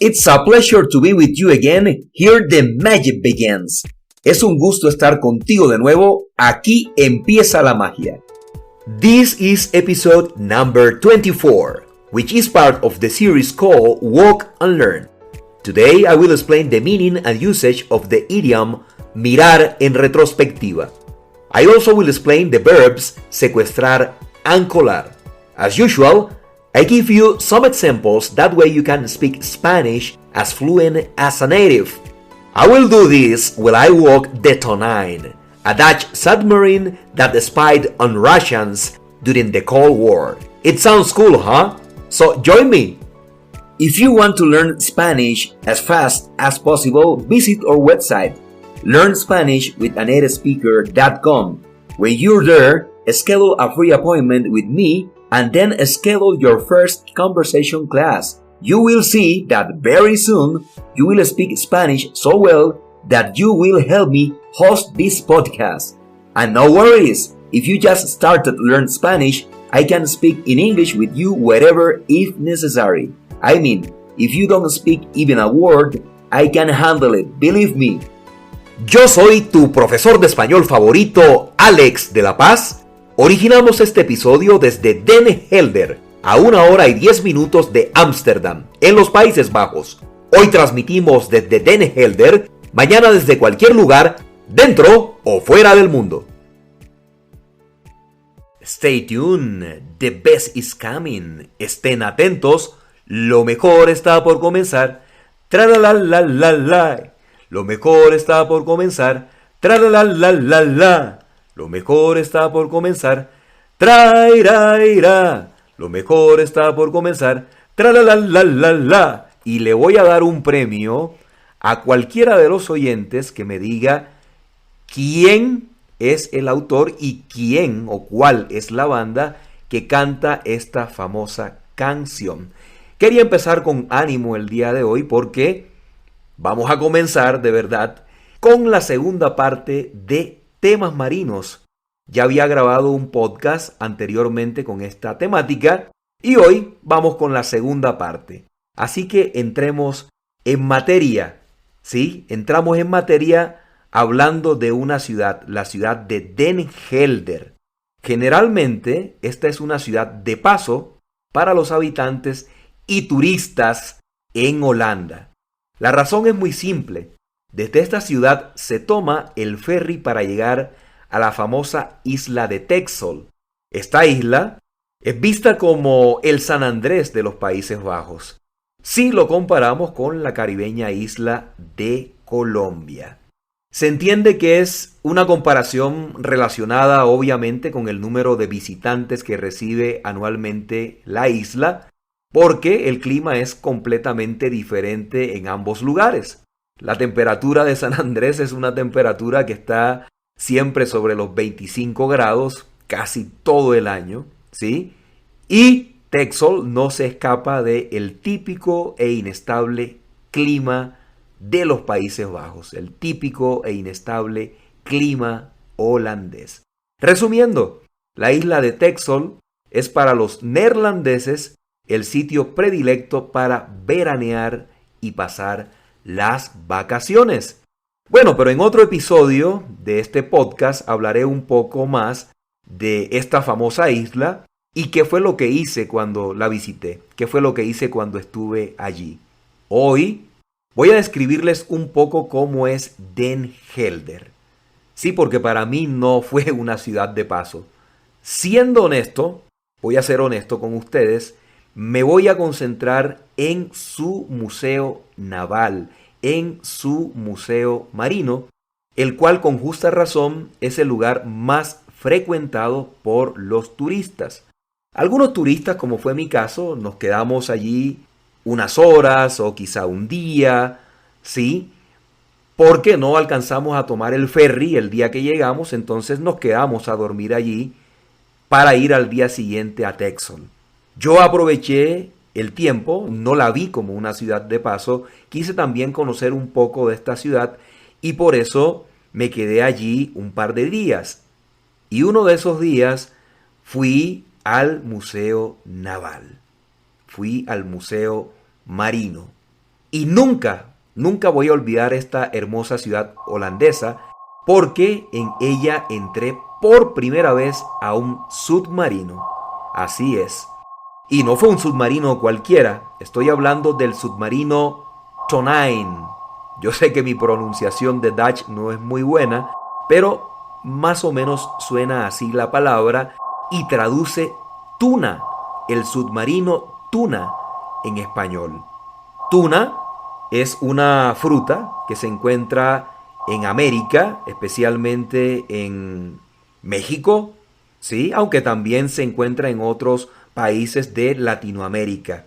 It's a pleasure to be with you again. Here the magic begins. Es un gusto estar contigo de nuevo. Aquí empieza la magia. This is episode number 24, which is part of the series called Walk and Learn. Today I will explain the meaning and usage of the idiom mirar en retrospectiva. I also will explain the verbs secuestrar and colar. As usual, I give you some examples, that way you can speak Spanish as fluent as a native. I will do this while I walk the Tonine, a Dutch submarine that spied on Russians during the Cold War. It sounds cool, huh? So join me! If you want to learn Spanish as fast as possible, visit our website, learnspanishwithanatespeaker.com. When you're there, schedule a free appointment with me and then schedule your first conversation class. You will see that very soon you will speak Spanish so well that you will help me host this podcast. And no worries, if you just started to learn Spanish, I can speak in English with you wherever if necessary. I mean, if you don't speak even a word, I can handle it, believe me. Yo soy tu profesor de español favorito, Alex de la Paz. Originamos este episodio desde Den Helder, a 1 hora y 10 minutos de Ámsterdam, en los Países Bajos. Hoy transmitimos desde Den Helder, mañana desde cualquier lugar, dentro o fuera del mundo. Stay tuned, the best is coming. Estén atentos, lo mejor está por comenzar. Tralalalala, lo mejor está por comenzar. Tralalalala. Lo mejor está por comenzar. Trairaira. Lo mejor está por comenzar. Tralalalala. Y le voy a dar un premio a cualquiera de los oyentes que me diga quién es el autor y quién o cuál es la banda que canta esta famosa canción. Quería empezar con ánimo el día de hoy porque vamos a comenzar de verdad con la segunda parte de temas marinos. Ya había grabado un podcast anteriormente con esta temática y hoy vamos con la segunda parte. Así que entremos en materia. ¿Sí? Entramos en materia hablando de una ciudad, la ciudad de Den Helder. Generalmente esta es una ciudad de paso para los habitantes y turistas en Holanda. La razón es muy simple. Desde esta ciudad se toma el ferry para llegar a la famosa isla de Texel. Esta isla es vista como el San Andrés de los Países Bajos, si lo comparamos con la caribeña isla de Colombia. Se entiende que es una comparación relacionada obviamente con el número de visitantes que recibe anualmente la isla, porque el clima es completamente diferente en ambos lugares. La temperatura de San Andrés es una temperatura que está siempre sobre los 25 grados casi todo el año, ¿sí? Y Texel no se escapa del típico e inestable clima de los Países Bajos, el típico e inestable clima holandés. Resumiendo, la isla de Texel es para los neerlandeses el sitio predilecto para veranear y pasar las vacaciones. Bueno, pero en otro episodio de este podcast hablaré un poco más de esta famosa isla y qué fue lo que hice cuando la visité, qué fue lo que hice cuando estuve allí. Hoy voy a describirles un poco cómo es Den Helder. Sí, porque para mí no fue una ciudad de paso. Siendo honesto, voy a ser honesto con ustedes, me voy a concentrar en su museo naval, en su museo marino, el cual con justa razón es el lugar más frecuentado por los turistas. Algunos turistas, como fue mi caso, nos quedamos allí unas horas o quizá un día, ¿sí? Porque no alcanzamos a tomar el ferry el día que llegamos, entonces nos quedamos a dormir allí para ir al día siguiente a Texel. Yo aproveché el tiempo, no la vi como una ciudad de paso, quise también conocer un poco de esta ciudad y por eso me quedé allí un par de días. Y uno de esos días fui al Museo Naval, fui al Museo Marino. Y nunca voy a olvidar esta hermosa ciudad holandesa, porque en ella entré por primera vez a un submarino. Así es. Y no fue un submarino cualquiera, estoy hablando del submarino Tonijn. Yo sé que mi pronunciación de Dutch no es muy buena, pero más o menos suena así la palabra y traduce tuna, el submarino tuna en español. Tuna es una fruta que se encuentra en América, especialmente en México, ¿sí? Aunque también se encuentra en otros países de Latinoamérica.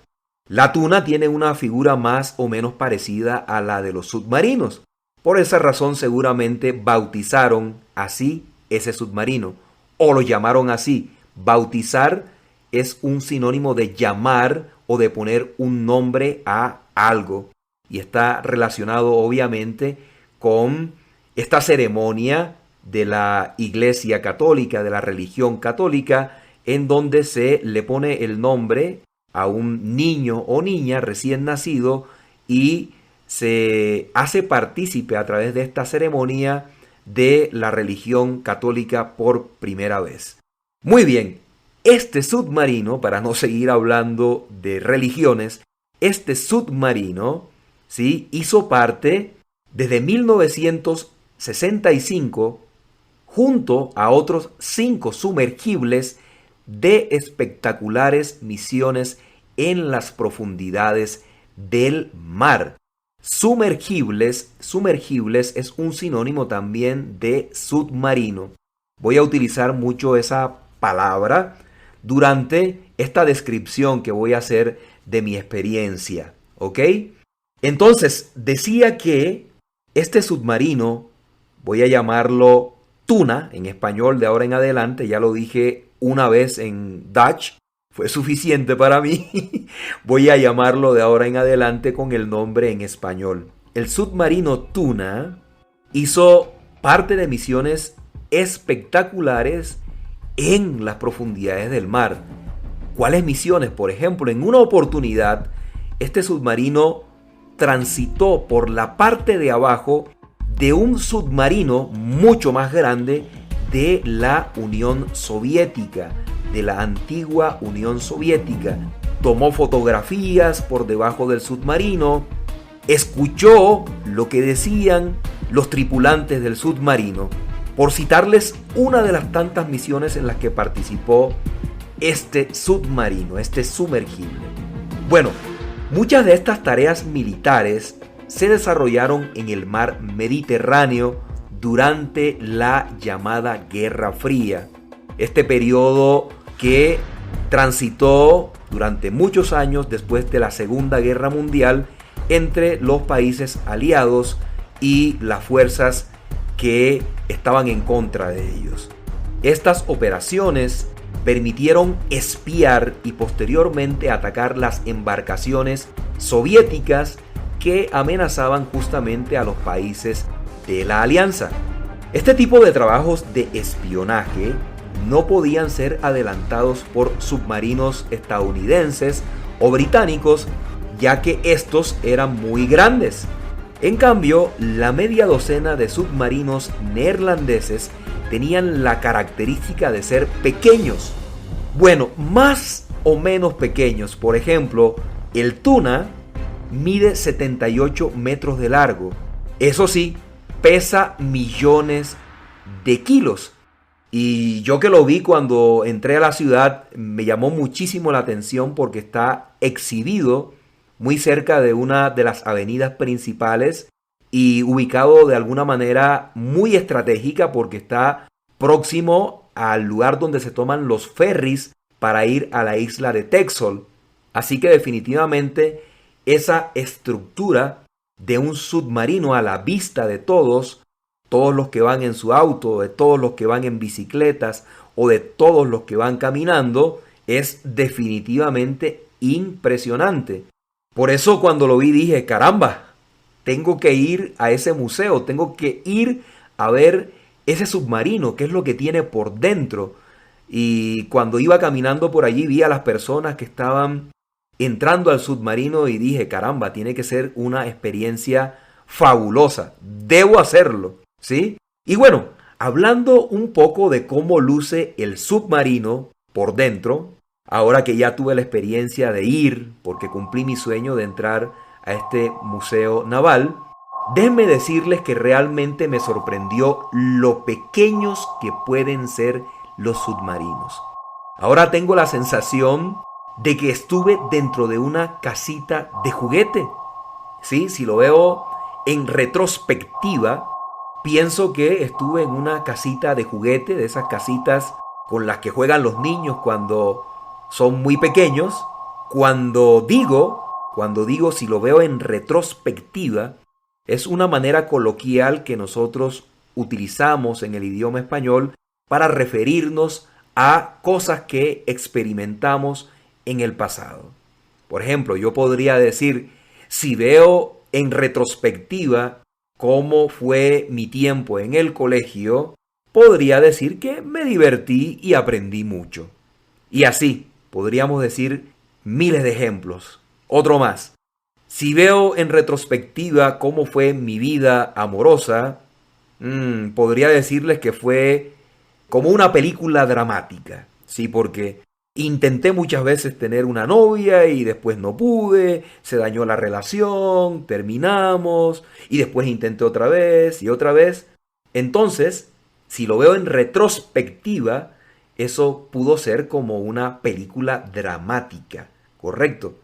La tuna tiene una figura más o menos parecida a la de los submarinos. Por esa razón seguramente bautizaron así ese submarino, o lo llamaron así. Bautizar es un sinónimo de llamar o de poner un nombre a algo, y está relacionado obviamente con esta ceremonia de la Iglesia Católica, de la religión católica, en donde se le pone el nombre a un niño o niña recién nacido y se hace partícipe a través de esta ceremonia de la religión católica por primera vez. Muy bien, este submarino, para no seguir hablando de religiones, este submarino, ¿sí?, hizo parte desde 1965 junto a otros 5 sumergibles de espectaculares misiones en las profundidades del mar. Sumergibles es un sinónimo también de submarino. Voy a utilizar mucho esa palabra durante esta descripción que voy a hacer de mi experiencia, ¿ok? Entonces, decía que este submarino, voy a llamarlo tuna en español de ahora en adelante, ya lo dije una vez en Dutch, fue suficiente para mí. Voy a llamarlo de ahora en adelante con el nombre en español. El submarino tuna hizo parte de misiones espectaculares en las profundidades del mar. ¿Cuáles misiones? Por ejemplo, en una oportunidad, este submarino transitó por la parte de abajo de un submarino mucho más grande de la Unión Soviética, de la antigua Unión Soviética. Tomó fotografías por debajo del submarino, escuchó lo que decían los tripulantes del submarino, por citarles una de las tantas misiones en las que participó este submarino, este sumergible. Bueno, muchas de estas tareas militares se desarrollaron en el mar Mediterráneo durante la llamada Guerra Fría. Este periodo que transitó durante muchos años después de la Segunda Guerra Mundial entre los países aliados y las fuerzas que estaban en contra de ellos. Estas operaciones permitieron espiar y posteriormente atacar las embarcaciones soviéticas que amenazaban justamente a los países de la alianza. Este tipo de trabajos de espionaje no podían ser adelantados por submarinos estadounidenses o británicos, ya que estos eran muy grandes. En cambio, la media docena de submarinos neerlandeses tenían la característica de ser pequeños. Bueno, más o menos pequeños. Por ejemplo, el Tuna mide 78 metros de largo. Eso sí, pesa millones de kilos. Y yo que lo vi cuando entré a la ciudad, me llamó muchísimo la atención porque está exhibido muy cerca de una de las avenidas principales y ubicado de alguna manera muy estratégica porque está próximo al lugar donde se toman los ferries para ir a la isla de Texel. Así que definitivamente esa estructura de un submarino a la vista de todos los que van en su auto, de todos los que van en bicicletas o de todos los que van caminando, es definitivamente impresionante. Por eso cuando lo vi dije, caramba, tengo que ir a ese museo, tengo que ir a ver ese submarino, qué es lo que tiene por dentro. Y cuando iba caminando por allí vi a las personas que estaban entrando al submarino y dije, caramba, tiene que ser una experiencia fabulosa. Debo hacerlo, ¿sí? Y bueno, hablando un poco de cómo luce el submarino por dentro, ahora que ya tuve la experiencia de ir, porque cumplí mi sueño de entrar a este museo naval, déjenme decirles que realmente me sorprendió lo pequeños que pueden ser los submarinos. Ahora tengo la sensación de que estuve dentro de una casita de juguete. Sí, si lo veo en retrospectiva, pienso que estuve en una casita de juguete, de esas casitas con las que juegan los niños cuando son muy pequeños. Cuando digo si lo veo en retrospectiva, es una manera coloquial que nosotros utilizamos en el idioma español para referirnos a cosas que experimentamos en el pasado. Por ejemplo, yo podría decir, si veo en retrospectiva cómo fue mi tiempo en el colegio, podría decir que me divertí y aprendí mucho. Y así, podríamos decir miles de ejemplos. Otro más. Si veo en retrospectiva cómo fue mi vida amorosa, podría decirles que fue como una película dramática. Sí, porque intenté muchas veces tener una novia y después no pude, se dañó la relación, terminamos y después intenté otra vez y otra vez. Entonces, si lo veo en retrospectiva, eso pudo ser como una película dramática, ¿correcto?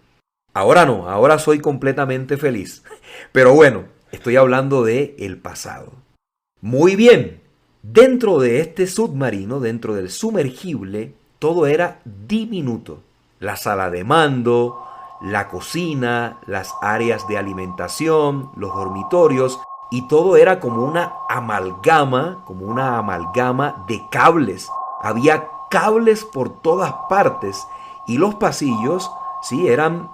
Ahora no, ahora soy completamente feliz. Pero bueno, estoy hablando de el pasado. Muy bien, dentro de este submarino, dentro del sumergible, todo era diminuto. La sala de mando, la cocina, las áreas de alimentación, los dormitorios, y todo era como una amalgama de cables. Había cables por todas partes y los pasillos, sí, eran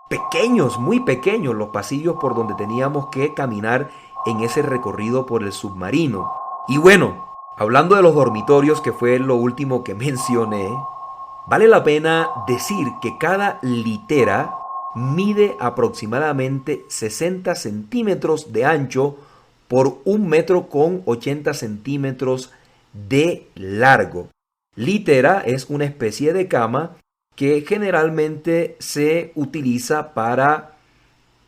pequeños, muy pequeños los pasillos por donde teníamos que caminar en ese recorrido por el submarino. Y bueno, hablando de los dormitorios, que fue lo último que mencioné, vale la pena decir que cada litera mide aproximadamente 60 centímetros de ancho por 1,80 centímetros de largo. Litera es una especie de cama que generalmente se utiliza para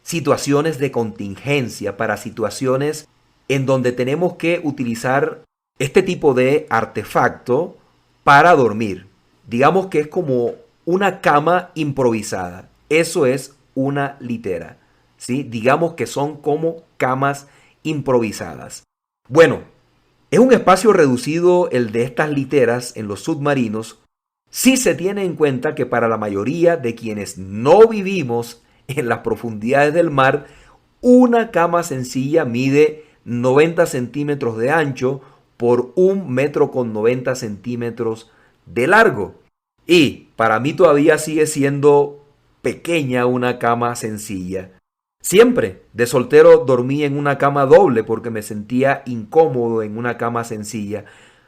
situaciones de contingencia, para situaciones en donde tenemos que utilizar este tipo de artefacto para dormir. Digamos que es como una cama improvisada. Eso es una litera, ¿sí? Digamos que son como camas improvisadas. Bueno, es un espacio reducido el de estas literas en los submarinos, si se tiene en cuenta que para la mayoría de quienes no vivimos en las profundidades del mar, una cama sencilla mide 90 centímetros de ancho por 1,90 centímetros de largo. Y para mí todavía sigue siendo pequeña una cama sencilla. Siempre de soltero dormí en una cama doble porque me sentía incómodo en una cama sencilla.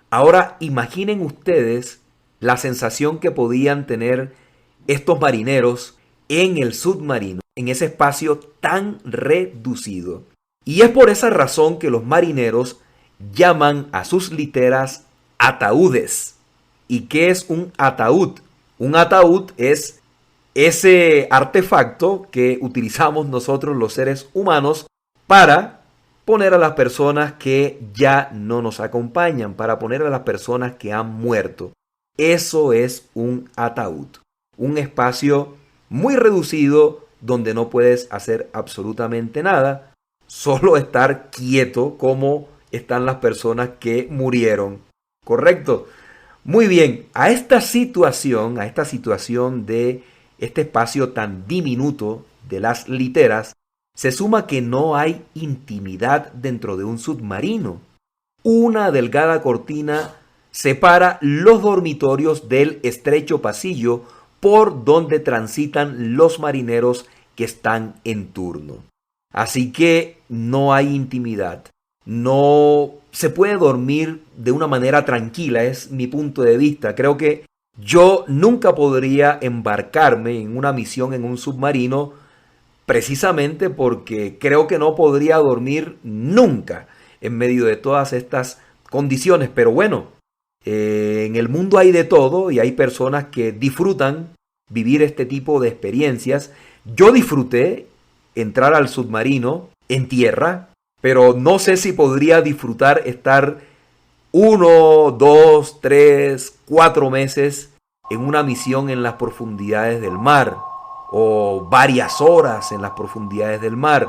Ahora imaginen ustedes la sensación que podían tener estos marineros en el submarino, en ese espacio tan reducido. Y es por esa razón que los marineros llaman a sus literas ataúdes. ¿Y qué es un ataúd? Un ataúd es ese artefacto que utilizamos nosotros los seres humanos para poner a las personas que ya no nos acompañan, para poner a las personas que han muerto. Eso es un ataúd, un espacio muy reducido donde no puedes hacer absolutamente nada, solo estar quieto como están las personas que murieron. ¿Correcto? Muy bien, a esta situación de este espacio tan diminuto de las literas, se suma que no hay intimidad dentro de un submarino. Una delgada cortina separa los dormitorios del estrecho pasillo por donde transitan los marineros que están en turno. Así que no hay intimidad. No se puede dormir de una manera tranquila, es mi punto de vista. Creo que Yo nunca podría embarcarme en una misión en un submarino precisamente porque creo que no podría dormir nunca en medio de todas estas condiciones. Pero bueno, en el mundo hay de todo y hay personas que disfrutan vivir este tipo de experiencias. Yo disfruté entrar al submarino en tierra, pero no sé si podría disfrutar estar 1, 2, 3, 4 meses en una misión en las profundidades del mar o varias horas en las profundidades del mar.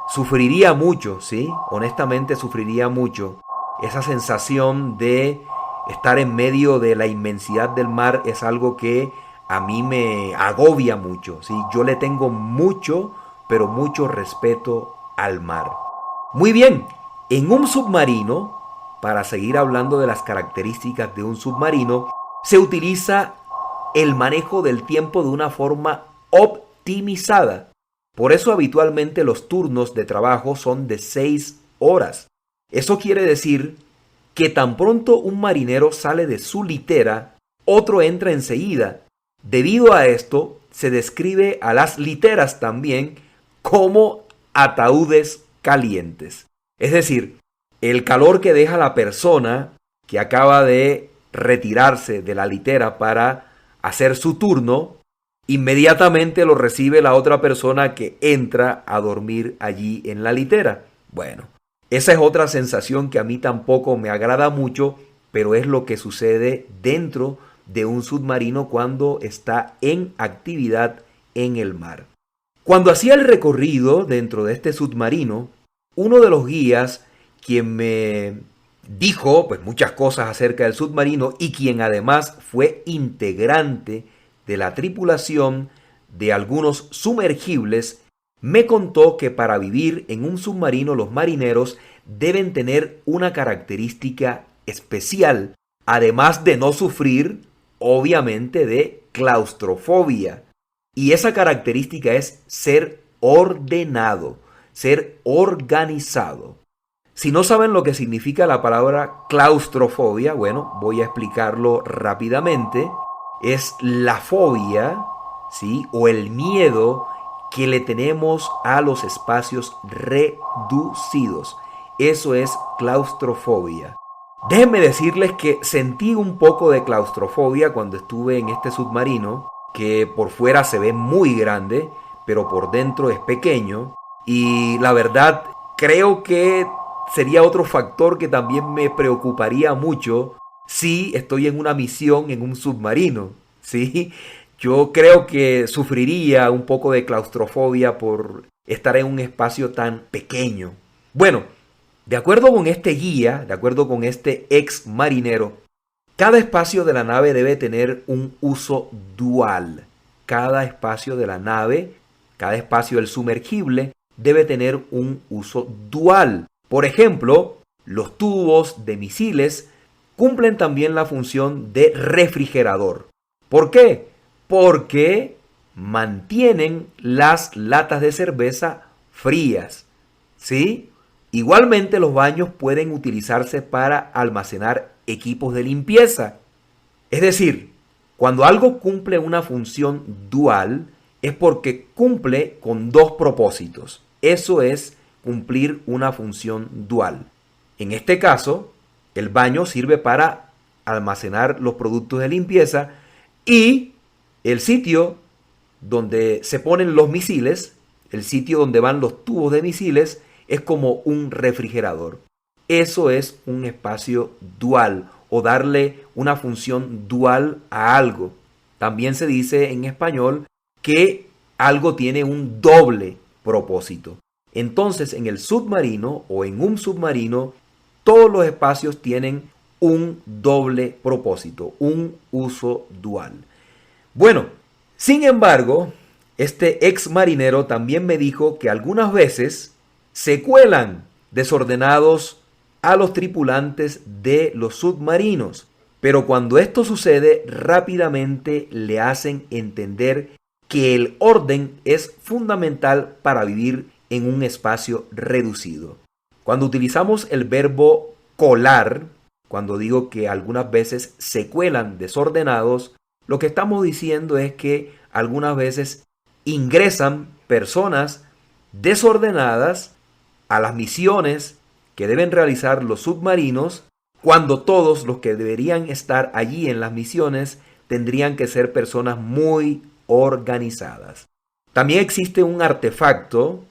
Sufriría mucho, ¿sí? Honestamente sufriría mucho. Esa sensación de estar en medio de la inmensidad del mar es algo que a mí me agobia mucho, ¿sí? Yo le tengo mucho, pero mucho respeto al mar. Muy bien, en un submarino, para seguir hablando de las características de un submarino, se utiliza el manejo del tiempo de una forma optimizada. Por eso habitualmente los turnos de trabajo son de 6 horas. Eso quiere decir que tan pronto un marinero sale de su litera, otro entra enseguida. Debido a esto, se describe a las literas también como ataúdes calientes. Es decir, el calor que deja la persona que acaba de retirarse de la litera para hacer su turno, inmediatamente lo recibe la otra persona que entra a dormir allí en la litera. Bueno, esa es otra sensación que a mí tampoco me agrada mucho, pero es lo que sucede dentro de un submarino cuando está en actividad en el mar. Cuando hacía el recorrido dentro de este submarino, uno de los guías, quien me dijo pues muchas cosas acerca del submarino y quien además fue integrante de la tripulación de algunos sumergibles, me contó que para vivir en un submarino los marineros deben tener una característica especial, además de no sufrir, obviamente, de claustrofobia. Y esa característica es ser ordenado, ser organizado. Si no saben lo que significa la palabra claustrofobia, bueno, voy a explicarlo rápidamente. Es la fobia, ¿sí? O el miedo que le tenemos a los espacios reducidos. Eso es claustrofobia. Déjenme decirles que sentí un poco de claustrofobia cuando estuve en este submarino, que por fuera se ve muy grande, pero por dentro es pequeño. Y la verdad, creo que sería otro factor que también me preocuparía mucho si estoy en una misión en un submarino, ¿sí? Yo creo que sufriría un poco de claustrofobia por estar en un espacio tan pequeño. Bueno, de acuerdo con este guía, de acuerdo con este ex marinero, cada espacio de la nave debe tener un uso dual. Cada espacio de la nave, cada espacio del sumergible debe tener un uso dual. Por ejemplo, los tubos de misiles cumplen también la función de refrigerador. ¿Por qué? Porque mantienen las latas de cerveza frías, ¿sí? Igualmente los baños pueden utilizarse para almacenar equipos de limpieza. Es decir, cuando algo cumple una función dual es porque cumple con dos propósitos. Eso es cumplir una función dual. En este caso, el baño sirve para almacenar los productos de limpieza y el sitio donde se ponen los misiles, el sitio donde van los tubos de misiles, es como un refrigerador. Eso es un espacio dual o darle una función dual a algo. También se dice en español que algo tiene un doble propósito. Entonces, en el submarino o en un submarino, todos los espacios tienen un doble propósito, un uso dual. Bueno, sin embargo, este ex marinero también me dijo que algunas veces se cuelan desordenados a los tripulantes de los submarinos, pero cuando esto sucede rápidamente le hacen entender que el orden es fundamental para vivir en un espacio reducido. Cuando utilizamos el verbo colar, cuando digo que algunas veces se cuelan desordenados, Lo que estamos diciendo es que algunas veces ingresan personas desordenadas a las misiones que deben realizar los submarinos, cuando todos los que deberían estar allí en las misiones tendrían que ser personas muy organizadas. También existe un artefacto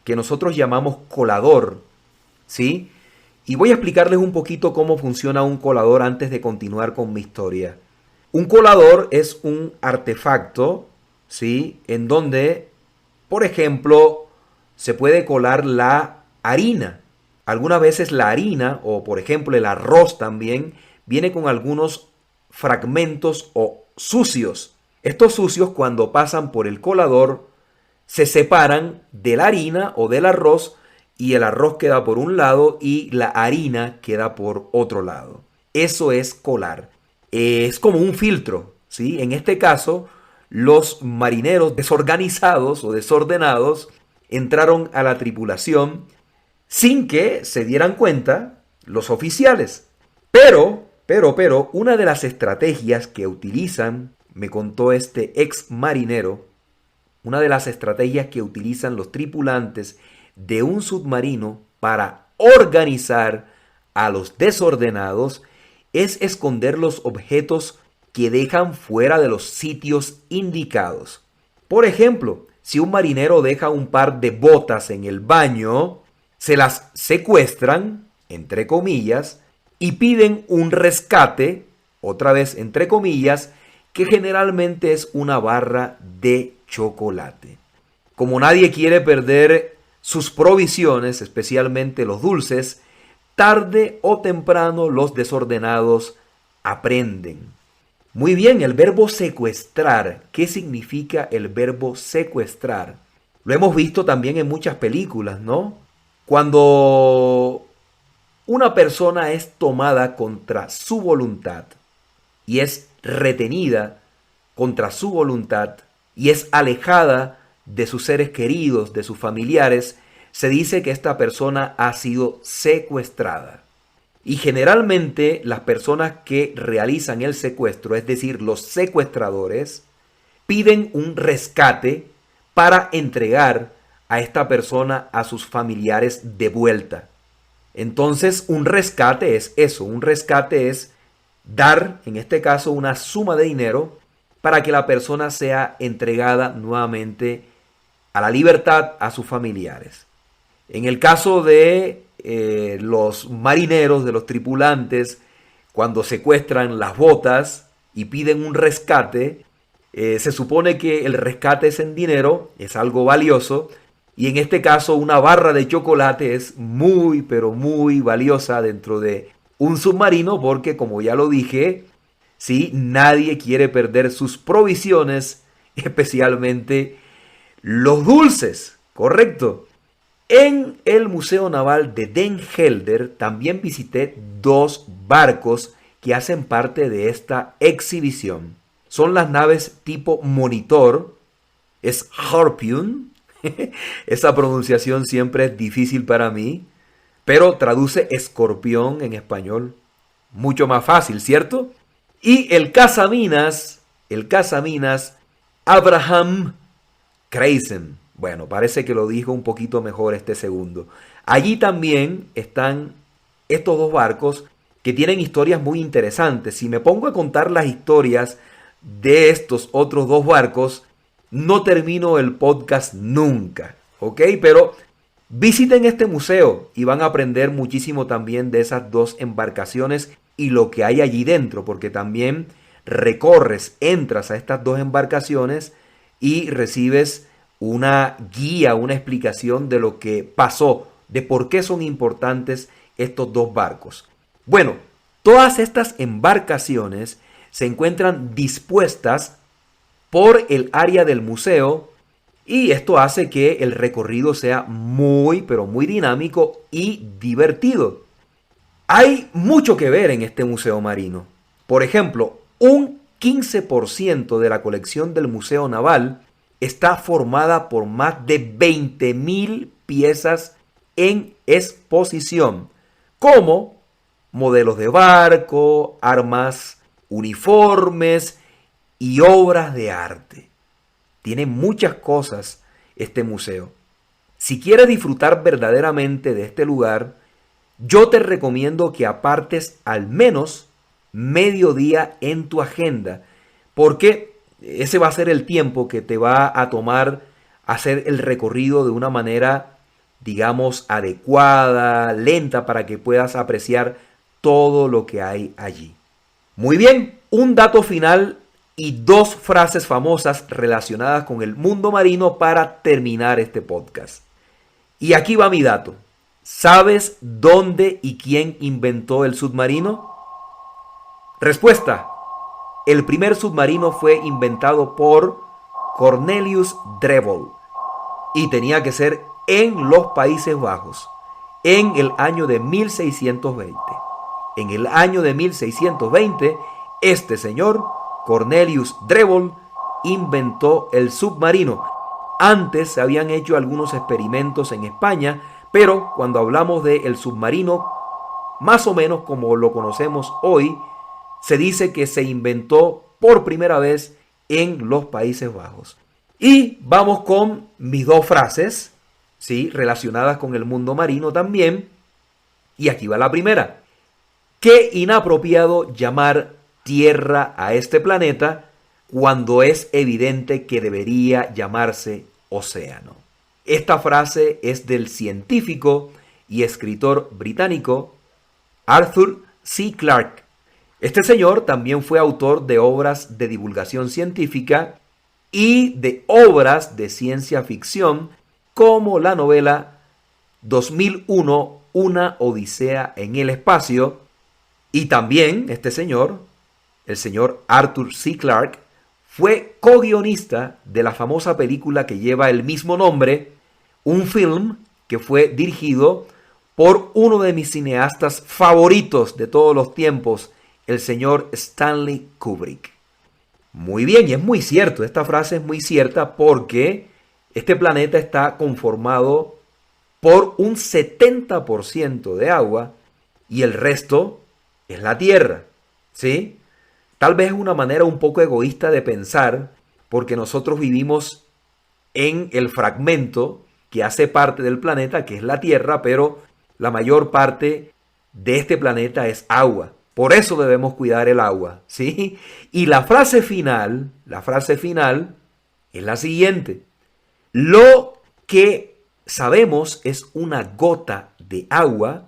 que nosotros llamamos colador, ¿sí? Y voy a explicarles un poquito cómo funciona un colador antes de continuar con mi historia. Un colador es un artefacto, ¿sí? En donde, por ejemplo, se puede colar la harina. Algunas veces la harina, o por ejemplo el arroz también, viene con algunos fragmentos o sucios. Estos sucios, cuando pasan por el colador, se separan de la harina o del arroz, y el arroz queda por un lado y la harina queda por otro lado. Eso es colar. Es como un filtro, ¿sí? En este caso, los marineros desorganizados o desordenados entraron a la tripulación sin que se dieran cuenta los oficiales. Pero, una de las estrategias que utilizan, me contó este ex marinero, una de las estrategias que utilizan los tripulantes de un submarino para organizar a los desordenados es esconder los objetos que dejan fuera de los sitios indicados. Por ejemplo, si un marinero deja un par de botas en el baño, se las secuestran, entre comillas, y piden un rescate, otra vez entre comillas, que generalmente es una barra de chocolate. Como nadie quiere perder sus provisiones, especialmente los dulces, tarde o temprano los desordenados aprenden. Muy bien, el verbo secuestrar. ¿Qué significa el verbo secuestrar? Lo hemos visto también en muchas películas, ¿no? Cuando una persona es tomada contra su voluntad y es retenida contra su voluntad y es alejada de sus seres queridos, de sus familiares, se dice que esta persona ha sido secuestrada. Y generalmente las personas que realizan el secuestro, es decir, los secuestradores, piden un rescate para entregar a esta persona a sus familiares de vuelta. Entonces, un rescate es eso, un rescate es dar, en este caso, una suma de dinero para que la persona sea entregada nuevamente a la libertad a sus familiares. En el caso de los marineros, de los tripulantes, cuando secuestran las botas y piden un rescate, se supone que el rescate es en dinero, es algo valioso, y en este caso una barra de chocolate es muy, pero muy valiosa dentro de un submarino, porque como ya lo dije, ¿sí? Nadie quiere perder sus provisiones, especialmente los dulces, ¿correcto? En el Museo Naval de Den Helder también visité dos barcos que hacen parte de esta exhibición. Son las naves tipo Monitor, es Harpoon. Esa pronunciación siempre es difícil para mí, pero traduce escorpión en español. Mucho más fácil, ¿cierto? Y el cazaminas Abraham Kreisen. Bueno, parece que lo dijo un poquito mejor este segundo. Allí también están estos dos barcos que tienen historias muy interesantes. Si me pongo a contar las historias de estos otros dos barcos, no termino el podcast nunca, ¿ok? Pero visiten este museo y van a aprender muchísimo también de esas dos embarcaciones y lo que hay allí dentro, porque también recorres, entras a estas dos embarcaciones y recibes una guía, una explicación de lo que pasó, de por qué son importantes estos dos barcos. Bueno, todas estas embarcaciones se encuentran dispuestas por el área del museo y esto hace que el recorrido sea muy, pero muy dinámico y divertido. Hay mucho que ver en este museo marino. Por ejemplo, un 15% de la colección del Museo Naval está formada por más de 20.000 piezas en exposición, como modelos de barco, armas, uniformes y obras de arte. Tiene muchas cosas este museo. Si quieres disfrutar verdaderamente de este lugar, yo te recomiendo que apartes al menos mediodía en tu agenda, porque ese va a ser el tiempo que te va a tomar hacer el recorrido de una manera, digamos, adecuada, lenta, para que puedas apreciar todo lo que hay allí. Muy bien, un dato final y dos frases famosas relacionadas con el mundo marino para terminar este podcast. Y aquí va mi dato. ¿Sabes dónde y quién inventó el submarino? Respuesta. El primer submarino fue inventado por Cornelius Drebbel y tenía que ser en los Países Bajos en el año de 1620. En el año de 1620, este señor, Cornelius Drebbel, inventó el submarino. Antes se habían hecho algunos experimentos en España, pero cuando hablamos del submarino, más o menos como lo conocemos hoy, se dice que se inventó por primera vez en los Países Bajos. Y vamos con mis dos frases, ¿sí?, relacionadas con el mundo marino también. Y aquí va la primera. Qué inapropiado llamar Tierra a este planeta cuando es evidente que debería llamarse océano. Esta frase es del científico y escritor británico Arthur C. Clarke. Este señor también fue autor de obras de divulgación científica y de obras de ciencia ficción, como la novela 2001, Una Odisea en el Espacio. Y también este señor, el señor Arthur C. Clarke, fue co-guionista de la famosa película que lleva el mismo nombre, un film que fue dirigido por uno de mis cineastas favoritos de todos los tiempos, el señor Stanley Kubrick. Muy bien, y es muy cierto, esta frase es muy cierta porque este planeta está conformado por un 70% de agua y el resto es la Tierra, ¿sí? Tal vez es una manera un poco egoísta de pensar, porque nosotros vivimos en el fragmento que hace parte del planeta, que es la Tierra, pero la mayor parte de este planeta es agua. Por eso debemos cuidar el agua, ¿sí? Y la frase final es la siguiente. Lo que sabemos es una gota de agua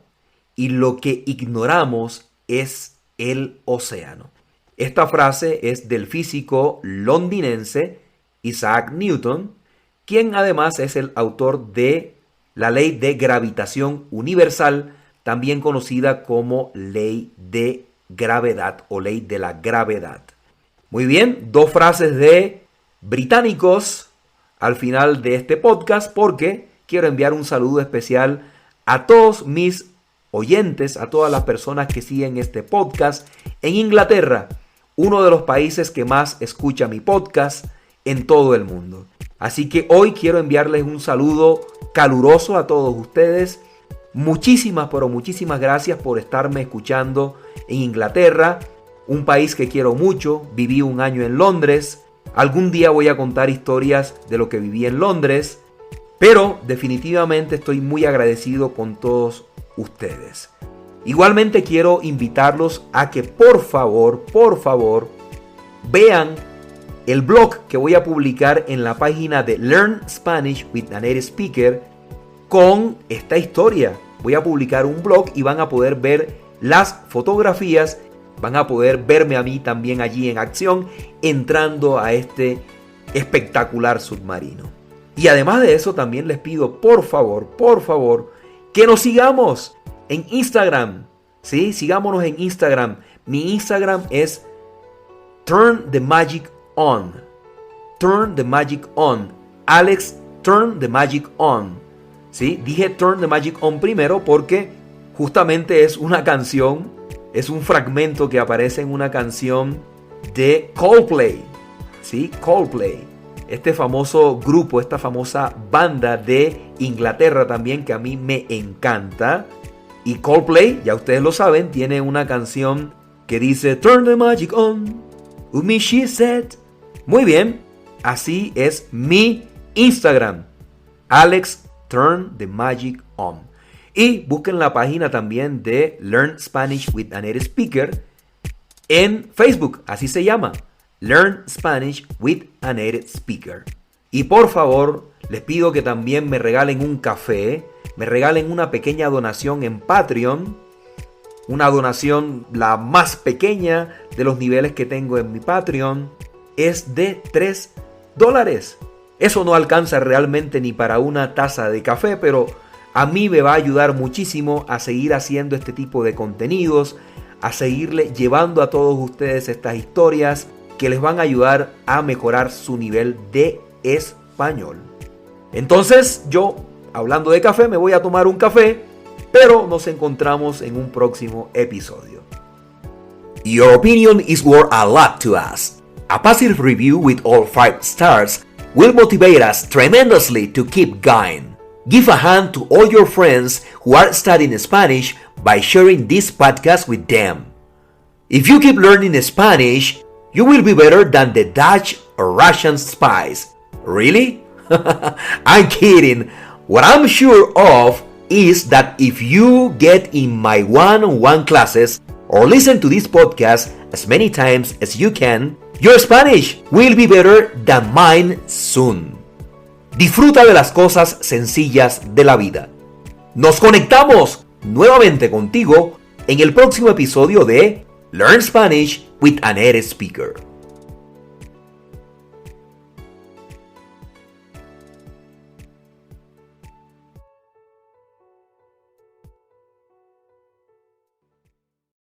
y lo que ignoramos es el océano. Esta frase es del físico londinense Isaac Newton, quien además es el autor de la ley de gravitación universal, también conocida como ley de gravedad o ley de la gravedad. Muy bien, dos frases de británicos al final de este podcast, porque quiero enviar un saludo especial a todos mis oyentes, a todas las personas que siguen este podcast en Inglaterra, uno de los países que más escucha mi podcast en todo el mundo. Así que hoy quiero enviarles un saludo caluroso a todos ustedes. Muchísimas, pero muchísimas gracias por estarme escuchando en Inglaterra, un país que quiero mucho. Viví un año en Londres. Algún día voy a contar historias de lo que viví en Londres, pero definitivamente estoy muy agradecido con todos ustedes. Igualmente quiero invitarlos a que por favor, vean el blog que voy a publicar en la página de Learn Spanish with a Native Speaker con esta historia. Voy a publicar un blog y van a poder ver las fotografías, van a poder verme a mí también allí en acción entrando a este espectacular submarino. Y además de eso también les pido por favor, que nos sigamos en Instagram, ¿sí? Sigámonos en Instagram. Mi Instagram es Turn the Magic On. Turn the Magic On. Alex Turn the Magic On. ¿Sí? Dije Turn the Magic On primero porque justamente es una canción, es un fragmento que aparece en una canción de Coldplay. ¿Sí? Coldplay. Este famoso grupo, esta famosa banda de Inglaterra también que a mí me encanta. Y Coldplay, ya ustedes lo saben, tiene una canción que dice Turn the magic on. Umi she said. Muy bien, así es mi Instagram. Alex Turn the Magic On. Y busquen la página también de Learn Spanish with a Native Speaker en Facebook, así se llama. Learn Spanish with a Native Speaker. Y por favor, les pido que también me regalen un café, me regalen una pequeña donación en Patreon. Una donación, la más pequeña de los niveles que tengo en mi Patreon, es de $3. Eso no alcanza realmente ni para una taza de café, pero a mí me va a ayudar muchísimo a seguir haciendo este tipo de contenidos, a seguirle llevando a todos ustedes estas historias que les van a ayudar a mejorar su nivel de español. Entonces yo, hablando de café, me voy a tomar un café, pero nos encontramos en un próximo episodio. Your opinion is worth a lot to us. A positive review with all 5 stars will motivate us tremendously to keep going. Give a hand to all your friends who are studying Spanish by sharing this podcast with them. If you keep learning Spanish, you will be better than the Dutch or Russian spies. Really? I'm kidding. What I'm sure of is that if you get in my one-on-one classes or listen to this podcast as many times as you can, your Spanish will be better than mine soon. Disfruta de las cosas sencillas de la vida. Nos conectamos nuevamente contigo en el próximo episodio de Learn Spanish with a Native Speaker.